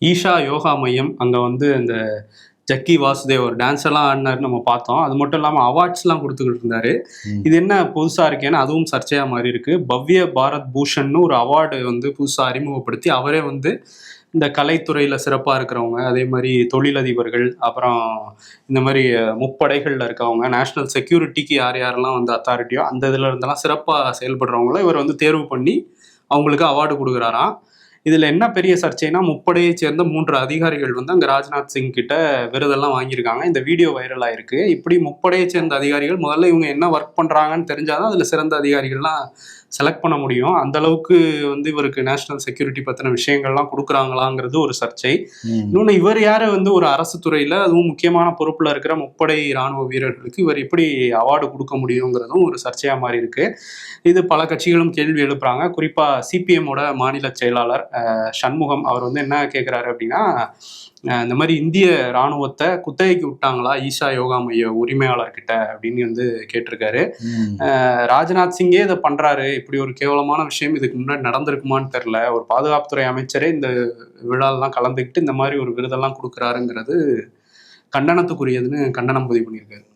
ஈஷா யோகா மையம் அங்க வந்து இந்த ஜக்கி வாசுதேவ் ஒரு டான்ஸ் எல்லாம் ஆடினாரு நம்ம பார்த்தோம். அது மட்டும் இல்லாம அவார்ட்ஸ்லாம் குடுத்துக்கிட்டு இருந்தாரு. ம். இது என்ன புதுசா இருக்கேன்னு அதுவும் சர்ச்சையா மாறி இருக்கு. பவ்ய பாரத் பூஷன்னு ஒரு அவார்டு வந்து புதுசா அறிமுகப்படுத்தி, அவரே வந்து இந்த கலைத்துறையில சிறப்பா இருக்கிறவங்க, அதே மாரி தொழிலதிபர்கள், அப்புறம் இந்த மாரி முப்படைகள்ல இருக்கவங்க, நேஷனல் செக்யூரிட்டிக்கு யார் யாரெல்லாம் வந்து அத்தாரிட்டியோ அந்த இதுல இருந்தெல்லாம் சிறப்பா செயல்படுறவங்கள இவர் வந்து தேர்வு பண்ணி, அவங்களுக்கு அவார்டு குடுக்குறாராம். இதுல என்ன பெரிய சர்ச்சைன்னா, முப்படையைச் சேர்ந்த 3 அதிகாரிகள் வந்து அங்க ராஜ்நாத் சிங் கிட்ட விருதெல்லாம் வாங்கியிருக்காங்க. இந்த வீடியோ வைரல் ஆயிருக்கு. இப்படி முப்படையைச் சேர்ந்த அதிகாரிகள் முதல்ல இவங்க என்ன ஒர்க் பண்றாங்கன்னு தெரிஞ்சா தான் அதுல சிறந்த அதிகாரிகள்லாம் செலக்ட் பண்ண முடியும். அந்த அளவுக்கு வந்து இவருக்கு நேஷனல் செக்யூரிட்டி பத்தின விஷயங்கள்லாம் குடுக்குறாங்களாங்கிறது ஒரு சர்ச்சை. ம். இன்னொன்னு இவர் யாரு வந்து ஒரு அரசு துறையில அதுவும் முக்கியமான பொறுப்புல இருக்கிற முப்படை ராணுவ வீரர்களுக்கு இவர் எப்படி அவார்டு குடுக்க முடியுங்கிறதும் ஒரு சர்ச்சையா மாறி இருக்கு. இது பல கட்சிகளும் கேள்வி எழுப்புறாங்க. குறிப்பா சிபிஎம்மோட மாநில செயலாளர் சண்முகம் அவர் வந்து என்ன கேட்குறாரு அப்படின்னா, இந்த மாதிரி இந்திய ராணுவத்த குத்தகைக்கு விட்டாங்களா ஈஷா யோகா மைய உரிமையாளர்கிட்ட அப்படின்னு வந்து கேட்டிருக்காரு. ம். ராஜ்நாத் சிங்கே இதை பண்றாரு. இப்படி ஒரு கேவலமான விஷயம் இதுக்கு முன்னாடி நடந்திருக்குமான்னு தெரியல. ஒரு பாதுகாப்புத்துறை அமைச்சரே இந்த விழாலாம் கலந்துக்கிட்டு இந்த மாதிரி ஒரு விருதெல்லாம் கொடுக்குறாருங்கிறது கண்டனத்துக்குரியதுன்னு கண்டனம் பதிவு பண்ணியிருக்காரு.